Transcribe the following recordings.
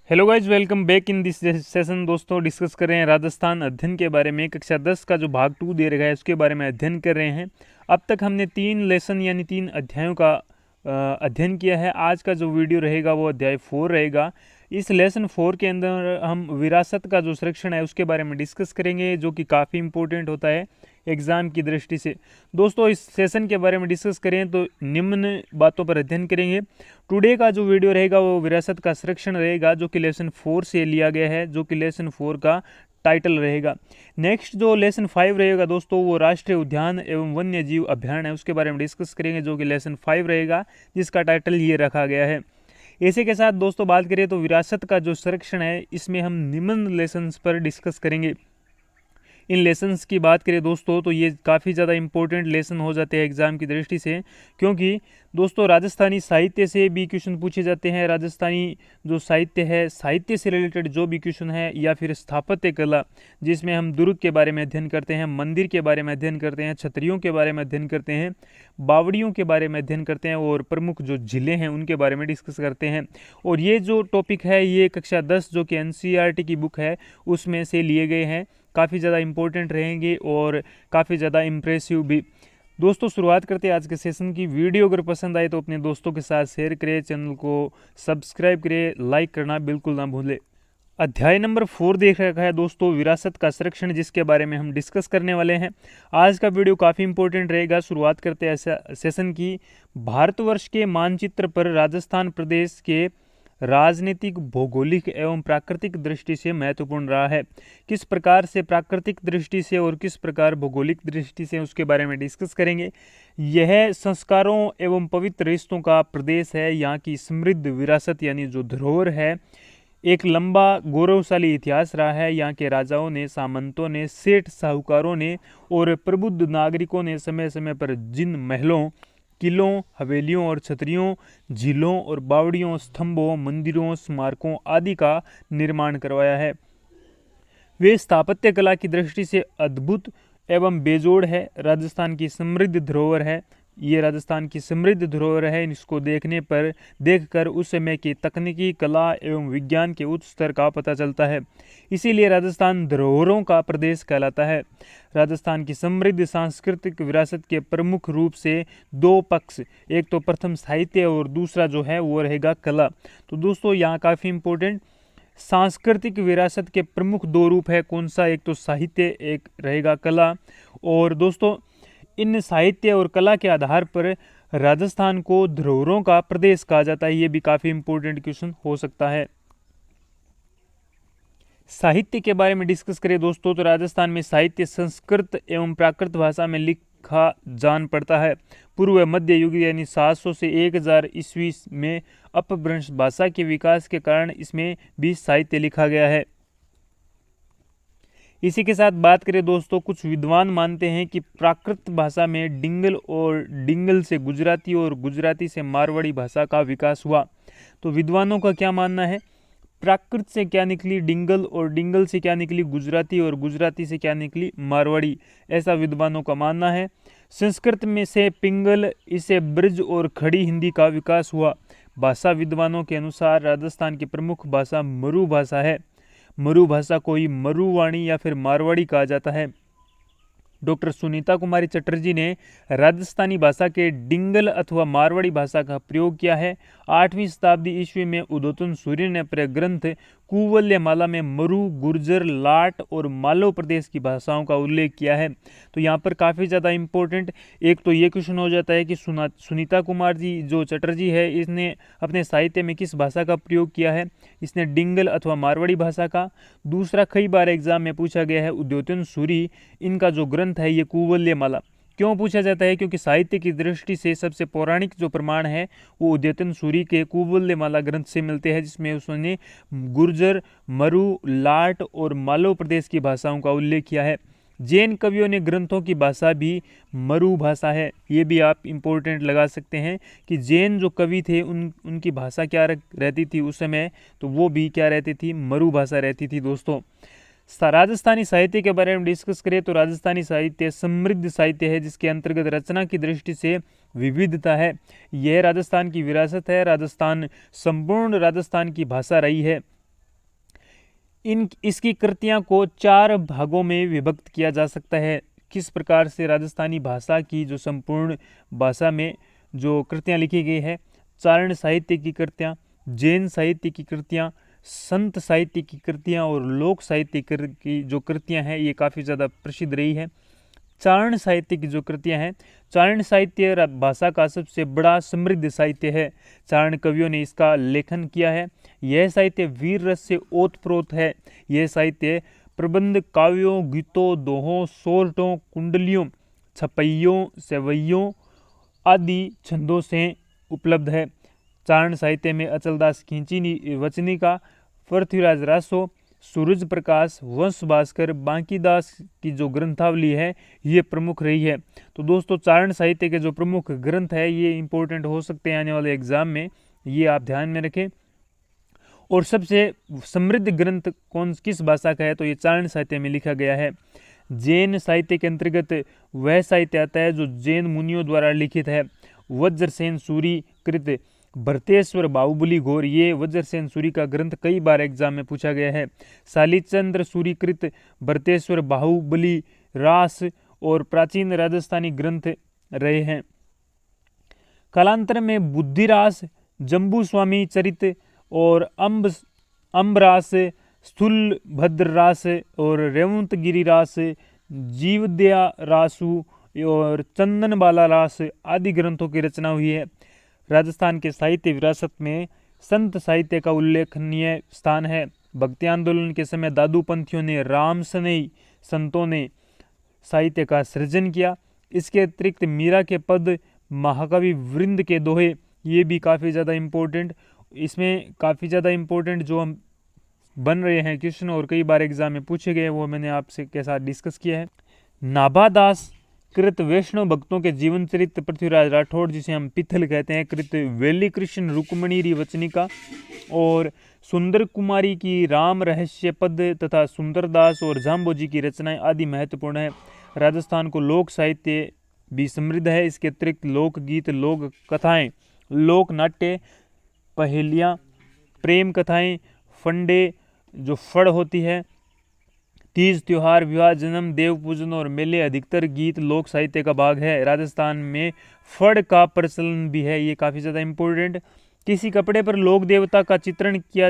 Hello guys, welcome back in this session. दोस्तों, discuss कर रहे हैं राजस्थान अध्ययन के बारे में। कक्षा 10 का जो भाग 2 दे रखा है उसके बारे में अध्ययन कर रहे हैं। अब तक हमने 3 लेसन यानी 3 अध्यायों का अध्ययन किया है। आज का जो वीडियो रहेगा वो अध्याय 4 रहेगा। इस लेसन 4 के अंदर हम विरासत का जो संरक्षण है उसके बारे में डिस्कस करेंगे, जो कि काफ़ी इंपॉर्टेंट होता है एग्ज़ाम की दृष्टि से। दोस्तों, इस सेशन के बारे में डिस्कस करें तो निम्न बातों पर अध्ययन करेंगे। टुडे का जो वीडियो रहेगा वो विरासत का संरक्षण रहेगा, जो कि लेसन 4 से लिया गया है, जो कि लेसन 4 का टाइटल रहेगा। नेक्स्ट जो लेसन 5 रहेगा दोस्तों, वो राष्ट्रीय उद्यान एवं वन्य जीव अभियान है, उसके बारे में डिस्कस करेंगे, जो कि लेसन 5 रहेगा, जिसका टाइटल ये रखा गया है। इसी के साथ दोस्तों बात करें तो विरासत का जो संरक्षण है, इसमें हम निम्न लेसन्स पर डिस्कस करेंगे। इन लेसन्स की बात करें दोस्तों तो ये काफ़ी ज़्यादा इंपॉर्टेंट लेसन हो जाते हैं एग्ज़ाम की दृष्टि से, क्योंकि दोस्तों राजस्थानी साहित्य से भी क्वेश्चन पूछे जाते हैं। राजस्थानी जो साहित्य है, साहित्य से रिलेटेड जो भी क्वेश्चन है, या फिर स्थापत्य कला, जिसमें हम दुर्ग के बारे में अध्ययन करते हैं, मंदिर के बारे में अध्ययन करते हैं, छतरियों के बारे में अध्ययन करते हैं, बावड़ियों के बारे में अध्ययन करते हैं, और प्रमुख जो जिले हैं उनके बारे में डिस्कस करते हैं। और ये जो टॉपिक है ये कक्षा 10 जो कि एनसीईआरटी की बुक है उसमें से लिए गए हैं। काफ़ी ज़्यादा इंपॉर्टेंट रहेंगे और काफ़ी ज़्यादा इम्प्रेसिव भी। दोस्तों, शुरुआत करते हैं आज के सेशन की। वीडियो अगर पसंद आए तो अपने दोस्तों के साथ शेयर करें, चैनल को सब्सक्राइब करें, लाइक करना बिल्कुल ना भूलें। अध्याय नंबर 4 देख रखा है दोस्तों, विरासत का संरक्षण, जिसके बारे में हम डिस्कस करने वाले हैं। आज का वीडियो काफ़ी इंपॉर्टेंट रहेगा। शुरुआत करते हैं सेशन की। भारतवर्ष के मानचित्र पर राजस्थान प्रदेश के राजनीतिक, भौगोलिक एवं प्राकृतिक दृष्टि से महत्वपूर्ण रहा है। किस प्रकार से प्राकृतिक दृष्टि से और किस प्रकार भौगोलिक दृष्टि से, उसके बारे में डिस्कस करेंगे। यह संस्कारों एवं पवित्र रिश्तों का प्रदेश है। यहाँ की समृद्ध विरासत यानी जो धरोहर है, एक लंबा गौरवशाली इतिहास रहा है। यहाँ के राजाओं ने, सामंतों ने, सेठ साहूकारों ने और प्रबुद्ध नागरिकों ने समय समय पर जिन महलों, किलों, हवेलियों और छतरियों, झीलों और बावड़ियों, स्तंभों, मंदिरों, स्मारकों आदि का निर्माण करवाया है, वे स्थापत्य कला की दृष्टि से अद्भुत एवं बेजोड़ है। राजस्थान की समृद्ध धरोहर है। ये राजस्थान की समृद्ध धरोहर है। इसको देखकर उस समय की तकनीकी, कला एवं विज्ञान के उच्च स्तर का पता चलता है। इसीलिए राजस्थान धरोहरों का प्रदेश कहलाता है। राजस्थान की समृद्ध सांस्कृतिक विरासत के प्रमुख रूप से 2 पक्ष, एक तो प्रथम साहित्य और दूसरा जो है वो रहेगा कला। तो दोस्तों यहाँ काफ़ी इंपॉर्टेंट सांस्कृतिक विरासत के प्रमुख 2 रूप है। कौन सा? एक तो साहित्य, एक रहेगा कला। और दोस्तों इन साहित्य और कला के आधार पर राजस्थान को धरोहरों का प्रदेश कहा जाता है। ये भी काफ़ी इंपॉर्टेंट क्वेश्चन हो सकता है। साहित्य के बारे में डिस्कस करें दोस्तों तो राजस्थान में साहित्य संस्कृत एवं प्राकृत भाषा में लिखा जान पड़ता है। पूर्व मध्य युग यानी 700 से 1000 ईस्वी में अपभ्रंश भाषा के विकास के कारण इसमें भी साहित्य लिखा गया है। इसी के साथ बात करें दोस्तों, कुछ विद्वान मानते हैं कि प्राकृत भाषा में डिंगल और डिंगल से गुजराती और गुजराती से मारवाड़ी भाषा का विकास हुआ। तो विद्वानों का क्या मानना है? प्राकृत से क्या निकली डिंगल, और डिंगल से क्या निकली गुजराती, और गुजराती से क्या निकली मारवाड़ी, ऐसा विद्वानों का मानना है। संस्कृत में से पिंगल, इसे ब्रज और खड़ी हिंदी का विकास हुआ। भाषा विद्वानों के अनुसार राजस्थान की प्रमुख भाषा मरु भाषा है। मरु भाषा को ही मरुवाणी या फिर मारवाड़ी कहा जाता है। डॉक्टर सुनीता कुमारी चटर्जी ने राजस्थानी भाषा के डिंगल अथवा मारवाड़ी भाषा का प्रयोग किया है। 8वीं शताब्दी ईस्वी में उदोतन सूर्य ने अपने ग्रंथ कुवल्यमाला में मरु, गुर्जर, लाट और मालव प्रदेश की भाषाओं का उल्लेख किया है। तो यहाँ पर काफ़ी ज़्यादा इंपॉर्टेंट एक तो ये क्वेश्चन हो जाता है कि सुनीता कुमार जी जो चटर्जी है, इसने अपने साहित्य में किस भाषा का प्रयोग किया है? इसने डिंगल अथवा मारवाड़ी भाषा का। दूसरा, कई बार एग्जाम में पूछा गया है, उद्योतन सूरी, इनका जो ग्रंथ है ये कुवल्यमाला। क्यों पूछा जाता है? क्योंकि साहित्य की दृष्टि से सबसे पौराणिक जो प्रमाण है वो उद्योतन सूरी के कुवल्यमाला ग्रंथ से मिलते हैं, जिसमें उसने गुर्जर, मरु, लाट और मालव प्रदेश की भाषाओं का उल्लेख किया है। जैन कवियों ने ग्रंथों की भाषा भी मरु भाषा है। ये भी आप इंपॉर्टेंट लगा सकते हैं कि जैन जो कवि थे उनकी भाषा क्या रहती थी उस समय, तो वो भी क्या रहती थी? मरु भाषा रहती थी। दोस्तों राजस्थानी साहित्य के बारे में डिस्कस करें तो राजस्थानी साहित्य समृद्ध साहित्य है, जिसके अंतर्गत रचना की दृष्टि से विविधता है। यह राजस्थान की विरासत है। राजस्थान संपूर्ण राजस्थान की भाषा रही है। इसकी कृतियां को 4 भागों में विभक्त किया जा सकता है। किस प्रकार से राजस्थानी भाषा की जो संपूर्ण भाषा में जो कृतियां लिखी गई है, चारण साहित्य की कृतियां, जैन साहित्य की कृतियां, संत साहित्य की कृतियां और लोक साहित्य की जो कृतियां हैं, ये काफ़ी ज़्यादा प्रसिद्ध रही है। चारण साहित्य की जो कृतियां हैं, चारण साहित्य भाषा का सबसे बड़ा समृद्ध साहित्य है। चारण कवियों ने इसका लेखन किया है। यह साहित्य वीर रस से ओतप्रोत है। यह साहित्य प्रबंध, काव्यों, गीतों, दोहों, सोरठों, कुंडलियों, छपैयों, सेवैयों आदि छंदों से उपलब्ध है। चारण साहित्य में अचलदास खींची वचनिका, पृथ्वीराज रासो, सूरज प्रकाश, वंश भास्कर, बांकीदास की जो ग्रंथावली है ये प्रमुख रही है। तो दोस्तों, चारण साहित्य के जो प्रमुख ग्रंथ है ये इंपॉर्टेंट हो सकते हैं आने वाले एग्जाम में, ये आप ध्यान में रखें। और सबसे समृद्ध ग्रंथ किस भाषा का है, तो ये चारण साहित्य में लिखा गया है। जैन साहित्य के अंतर्गत वह साहित्य आता है जो जैन मुनियों द्वारा लिखित है। वज्रसेन सूरी कृत भरतेश्वर बाहुबली घोर, ये वज्रसेन सूरी का ग्रंथ कई बार एग्जाम में पूछा गया है। शालीचंद्र सूरी कृत भरतेश्वर बाहुबली रास और प्राचीन राजस्थानी ग्रंथ रहे हैं। कालांतर में बुद्धिरास, जम्बू स्वामी चरित और अम्बरास, स्थूल भद्ररास और रेवंतगिरी रास, जीवदया रासु और चंदनबाला रास आदि ग्रंथों की रचना हुई है। राजस्थान के साहित्य विरासत में संत साहित्य का उल्लेखनीय स्थान है। भक्ति आंदोलन के समय दादू पंथियों ने, रामसनई संतों ने साहित्य का सृजन किया। इसके अतिरिक्त मीरा के पद, महाकवि वृंद के दोहे, ये भी काफ़ी ज़्यादा इम्पोर्टेंट, इसमें काफ़ी ज़्यादा इम्पोर्टेंट जो हम बन रहे हैं क्वेश्चन और कई बार एग्जाम में पूछे गए, वो मैंने आपसे के साथ डिस्कस किया है। नाभादास कृत वैष्णव भक्तों के जीवन चरित्र, पृथ्वीराज राठौड़ जिसे हम पिथल कहते हैं कृत वेली कृष्ण रुक्मणी वचनिका और सुंदर कुमारी की राम रहस्य पद तथा सुंदरदास और जाम्बोजी की रचनाएं आदि महत्वपूर्ण है। राजस्थान को लोक साहित्य भी समृद्ध है। इसके अतिरिक्त लोकगीत, लोक कथाएं, लोक नाट्य, पहेलियाँ, प्रेम कथाएं, फंडे जो फड़ होती है, तीज त्योहार, विवाह, जन्म, देव पूजन और मेले, अधिकतर गीत लोक साहित्य का भाग है। राजस्थान में फड़ का प्रचलन भी है, ये काफ़ी ज़्यादा इम्पोर्टेंट। किसी कपड़े पर लोक देवता का चित्रण किया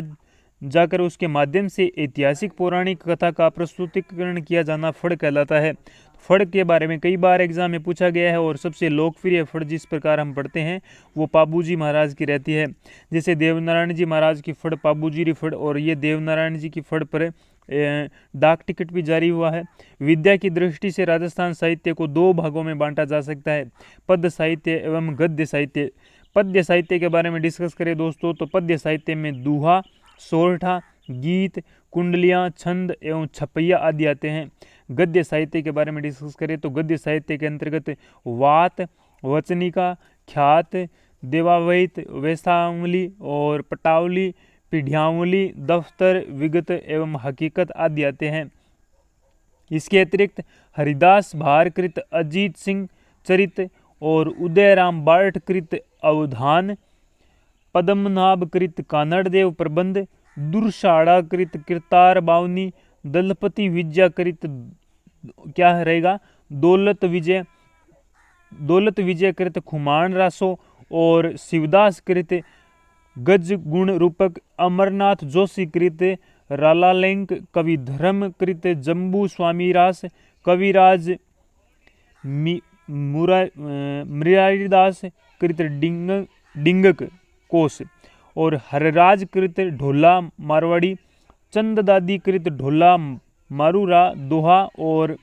जाकर उसके माध्यम से ऐतिहासिक पौराणिक कथा का प्रस्तुतिकरण किया जाना फड़ कहलाता है। फड़ के बारे में कई बार एग्जाम में पूछा गया है और सबसे लोकप्रिय फड़ जिस प्रकार हम पढ़ते हैं वो पाबूजी महाराज की रहती है। जैसे देवनारायण जी महाराज की फड़ पाबूजी फड़, और ये देवनारायण जी की फड़ पर डाक टिकट भी जारी हुआ है। विद्या की दृष्टि से राजस्थान साहित्य को 2 भागों में बांटा जा सकता है, पद्य साहित्य एवं गद्य साहित्य। पद्य साहित्य के बारे में डिस्कस करें दोस्तों, तो पद्य साहित्य में दूहा, सोरठा, गीत, कुंडलियाँ, छंद एवं छपैया आदि आते हैं। गद्य साहित्य के बारे में डिस्कस करें तो गद्य साहित्य के अंतर्गत वात, वचनिका, ख्यात, देवावहित, वैसावली और पटावली, पीढ़्यावली, दफ्तर, विगत एवं हकीकत आदि आते हैं। इसके अतिरिक्त हरिदास भारकृत अजीत सिंह चरित और उदयराम बार्ठ कृत अवधान, पद्मनाभ कृत कानड़देव प्रबंध, दुर्षाड़ा कृत कृतार बावनी, दलपति विजय कृत क्या रहेगा दौलत विजय कृत खुमान रासो और शिवदास कृत गज गुण रूपक, अमरनाथ जोशी कृत रालालेंक, कवि धर्म कृत जम्बू स्वामी रास, कविराज मुरारीदास कृत डिंगक कोश और हरराज कृत ढोला मारवाड़ी, चंददादी कृत ढोला मारूरा दोहा और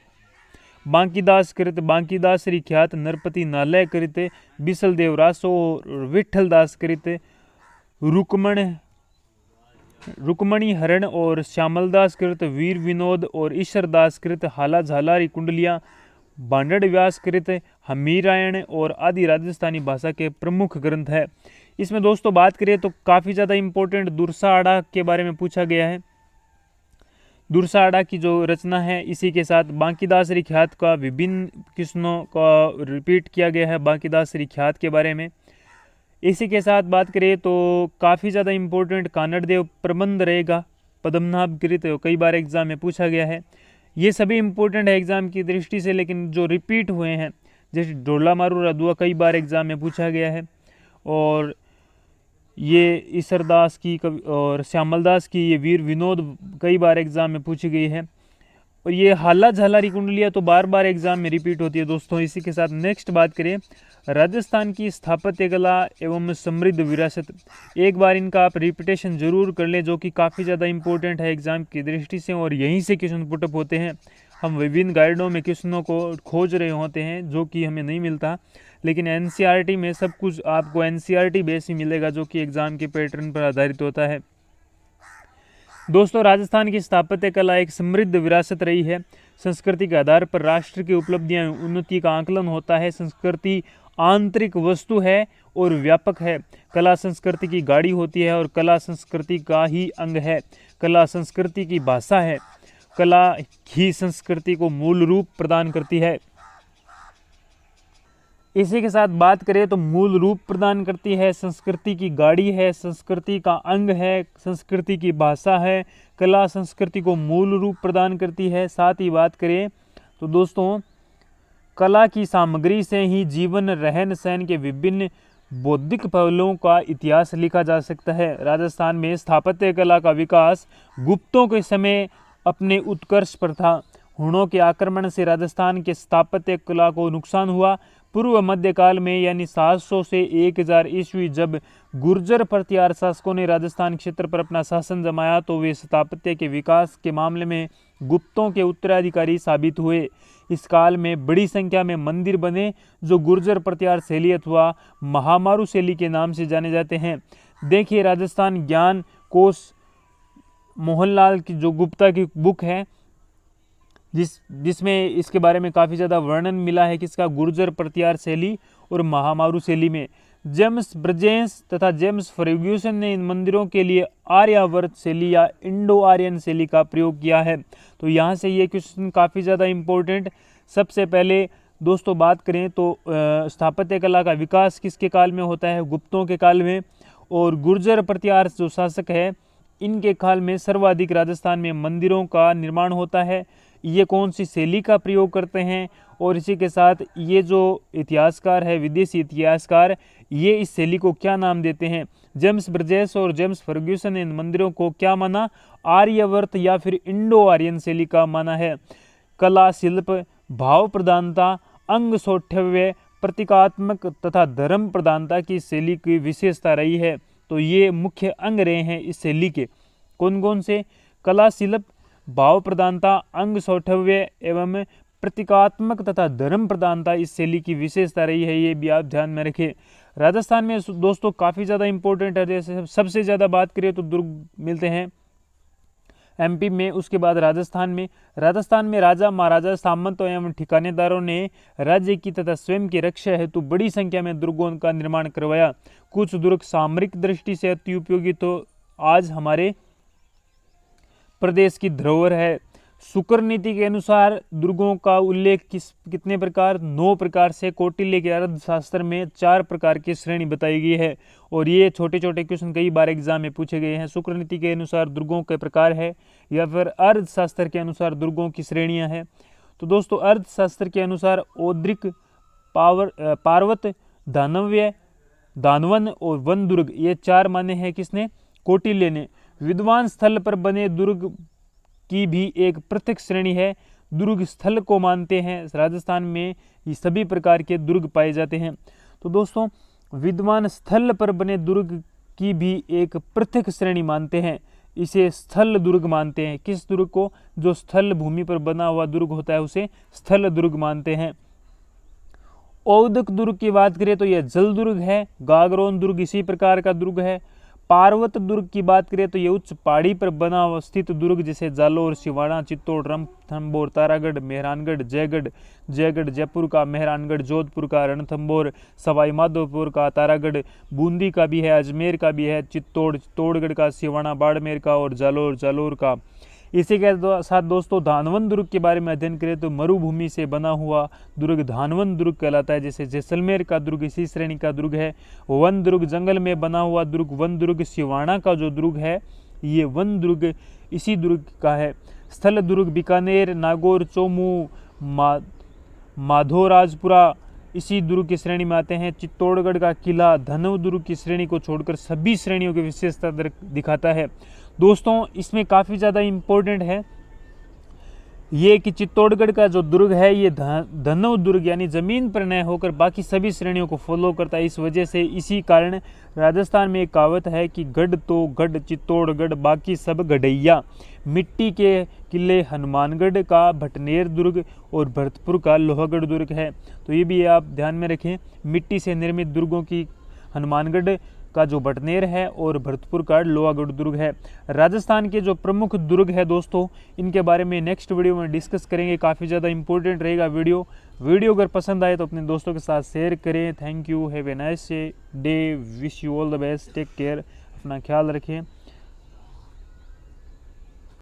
बांकीदास कृत बांकीदासरी ख्यात नरपति नालय कृत बिसल देव रासो और विठल दास कृत रुकमणी हरण और श्यामलदास कृत वीर विनोद और ईश्वरदास कृत हाला झालारी कुंडलियाँ, बांडड़ व्यास कृत हमीरायण और आदि राजस्थानी भाषा के प्रमुख ग्रंथ है। इसमें दोस्तों बात करें तो काफ़ी ज़्यादा इम्पोर्टेंट दुर्साड़ा के बारे में पूछा गया है। दुर्साड़ा की जो रचना है, इसी के साथ बांकीदासरी ख्यात का विभिन्न किस्मों का रिपीट किया गया है बांकीदासरी ख्यात के बारे में। इसी के साथ बात करें तो काफ़ी ज़्यादा इम्पोर्टेंट कानड़देव प्रबंध रहेगा पद्मनाभ गिरी तो कई बार एग्जाम में पूछा गया है। ये सभी इंपॉर्टेंट है एग्जाम की दृष्टि से, लेकिन जो रिपीट हुए हैं जैसे डोला मारू रदुआ कई बार एग्जाम में पूछा गया है, और ये ईसरदास की और श्यामलदास की ये वीर विनोद कई बार एग्जाम में पूछी गई है। और ये हाला झालारी कुंडलियाँ तो बार बार एग्जाम में रिपीट होती है दोस्तों। इसी के साथ नेक्स्ट बात करें राजस्थान की स्थापत्य कला एवं समृद्ध विरासत, एक बार इनका आप रिपीटेशन जरूर कर लें, जो कि काफ़ी ज़्यादा इंपॉर्टेंट है एग्जाम की दृष्टि से, और यहीं से क्वेश्चन पुटअप होते हैं। हम विभिन्न गाइडों में क्वेश्चनों को खोज रहे होते हैं जो कि हमें नहीं मिलता, लेकिन एनसीईआरटी में सब कुछ आपको एनसीईआरटी बेस ही मिलेगा, जो कि एग्जाम के पैटर्न पर आधारित होता है। दोस्तों, राजस्थान की स्थापत्य कला एक समृद्ध विरासत रही है। संस्कृति के आधार पर राष्ट्र की उपलब्धियां उन्नति का आकलन होता है। संस्कृति आंतरिक वस्तु है और व्यापक है। कला संस्कृति की गाड़ी होती है और कला संस्कृति का ही अंग है। कला संस्कृति की भाषा है। कला ही संस्कृति को मूल रूप प्रदान करती है। इसी के साथ बात करें तो मूल रूप प्रदान करती है, संस्कृति की गाड़ी है, संस्कृति का अंग है, संस्कृति की भाषा है, कला संस्कृति को मूल रूप प्रदान करती है। साथ ही बात करें तो दोस्तों, कला की सामग्री से ही जीवन रहन सहन के विभिन्न बौद्धिक पहलुओं का इतिहास लिखा जा सकता है। राजस्थान में स्थापत्य कला का विकास गुप्तों के समय अपने उत्कर्ष पर था। हुणों के आक्रमण से राजस्थान के स्थापत्य कला को नुकसान हुआ। पूर्व मध्यकाल में यानी 700 से 1000 ईस्वी जब गुर्जर प्रतिहार शासकों ने राजस्थान क्षेत्र पर अपना शासन जमाया, तो वे स्थापत्य के विकास के मामले में गुप्तों के उत्तराधिकारी साबित हुए। इस काल में बड़ी संख्या में मंदिर बने जो गुर्जर प्रतिहार शैली अथवा महामारू शैली के नाम से जाने जाते हैं। देखिए, राजस्थान ज्ञान कोश मोहनलाल की जो गुप्ता की बुक है, जिसमें इसके बारे में काफ़ी ज़्यादा वर्णन मिला है, किसका, गुर्जर प्रतिहार शैली और महामारू शैली में। जेम्स ब्रजेंस तथा जेम्स फर्ग्यूसन ने इन मंदिरों के लिए आर्यावर्त शैली या इंडो आर्यन शैली का प्रयोग किया है। तो यहाँ से ये क्वेश्चन काफ़ी ज़्यादा इम्पोर्टेंट। सबसे पहले दोस्तों बात करें तो स्थापत्य कला का विकास किसके काल में होता है, गुप्तों के काल में, और गुर्जर प्रतिहार जो शासक है इनके काल में सर्वाधिक राजस्थान में मंदिरों का निर्माण होता है। ये कौन सी शैली का प्रयोग करते हैं, और इसी के साथ ये जो इतिहासकार है, विदेशी इतिहासकार, ये इस शैली को क्या नाम देते हैं। जेम्स ब्रजेस और जेम्स फर्ग्यूसन ने इन मंदिरों को क्या माना, आर्यवर्त या फिर इंडो आर्यन शैली का माना है। कला, शिल्प, भाव प्रधानता, अंग सौष्ठव्य, प्रतीकात्मक तथा धर्म प्रधानता की शैली की विशेषता रही है। तो ये मुख्य अंग रहे हैं इस शैली के। कौन कौन से, कला, शिल्प, भाव प्रधानता, अंग सौष्ठव्य एवं प्रतीकात्मक तथा धर्म प्रधानता इस शैली की विशेषता रही है। ये भी आप ध्यान में रखें। राजस्थान में दोस्तों काफ़ी ज़्यादा इंपॉर्टेंट है। जैसे सबसे ज़्यादा बात करें तो दुर्ग मिलते हैं एमपी में, उसके बाद राजस्थान में राजा महाराजा सामंत एवं ठिकानेदारों ने राज्य की तथा स्वयं की रक्षा हेतु बड़ी संख्या में दुर्गों का निर्माण करवाया। कुछ दुर्ग सामरिक दृष्टि से अति उपयोगी तो आज हमारे प्रदेश की धरोहर है। शुक्र नीति के अनुसार दुर्गों का उल्लेख कितने प्रकार, 9 प्रकार से कौटिल्य के अर्थशास्त्र में 4 प्रकार की श्रेणी बताई गई है, और ये छोटे छोटे क्वेश्चन कई बार एग्जाम में पूछे गए हैं। शुक्र नीति के अनुसार दुर्गों के प्रकार है, या फिर अर्थशास्त्र के अनुसार दुर्गों की श्रेणियां हैं। तो दोस्तों, अर्थशास्त्र के अनुसार औद्रिक, पार्वत, दानव्य, दानवन और वन दुर्ग, ये 4 माने हैं किसने, कौटिल्य ने। विद्वान स्थल पर बने दुर्ग की भी एक पृथक श्रेणी है। दुर्ग स्थल को मानते हैं। राजस्थान में ये सभी प्रकार के दुर्ग पाए जाते हैं। तो दोस्तों, विद्वान स्थल पर बने दुर्ग की भी एक पृथक श्रेणी मानते हैं। इसे स्थल दुर्ग मानते हैं। किस दुर्ग को, जो स्थल भूमि पर बना हुआ दुर्ग होता है उसे स्थल दुर्ग मानते हैं। औदक दुर्ग की बात करें तो यह जल दुर्ग है। गागरोन दुर्ग इसी प्रकार का दुर्ग है। पार्वत दुर्ग की बात करें तो ये उच्च पहाड़ी पर बना हुआ स्थित दुर्ग, जैसे जालोर, सिवाड़ा, चित्तौड़, रणथंभौर, तारागढ़, मेहरानगढ़, जयगढ़ जयपुर का, मेहरानगढ़ जोधपुर का, रणथंभौर सावाई माधोपुर का, तारागढ़ बूंदी का भी है, अजमेर का भी है, चित्तौड़गढ़ का, सिवाड़ा बाड़मेर का और जालोर का। इसी के साथ दोस्तों धानवन दुर्ग के बारे में अध्ययन करें तो मरुभूमि से बना हुआ दुर्ग धानवन दुर्ग कहलाता है। जैसे जैसलमेर का दुर्ग इसी श्रेणी का दुर्ग है। वन दुर्ग जंगल में बना हुआ दुर्ग वन दुर्ग। सिवाड़ा का जो दुर्ग है ये वन दुर्ग इसी दुर्ग का है। स्थल दुर्ग बीकानेर, नागौर, चौमू, माधोराजपुरा इसी दुर्ग की श्रेणी में आते हैं। चित्तौड़गढ़ का किला धनव दुर्ग की श्रेणी को छोड़कर सभी श्रेणियों की विशेषता दिखाता है। दोस्तों इसमें काफ़ी ज़्यादा इम्पोर्टेंट है ये कि चित्तौड़गढ़ का जो दुर्ग है ये धनव दुर्ग यानी ज़मीन पर न होकर बाकी सभी श्रेणियों को फॉलो करता है। इस वजह से इसी कारण राजस्थान में एक कहावत है कि गढ़ तो गढ़ चित्तौड़गढ़ बाकी सब गढ़ैया। मिट्टी के किले हनुमानगढ़ का भटनेर दुर्ग और भरतपुर का लोहागढ़ दुर्ग है। तो ये भी आप ध्यान में रखें, मिट्टी से निर्मित दुर्गों की हनुमानगढ़ का जो भटनेर है और भरतपुर का लोहागढ़ दुर्ग है। राजस्थान के जो प्रमुख दुर्ग है दोस्तों इनके बारे में नेक्स्ट वीडियो में डिस्कस करेंगे। काफ़ी ज़्यादा इंपॉर्टेंट रहेगा वीडियो अगर पसंद आए तो अपने दोस्तों के साथ शेयर करें। Thank you, have a nice day, wish you all the best, take care, अपना ख्याल रखें।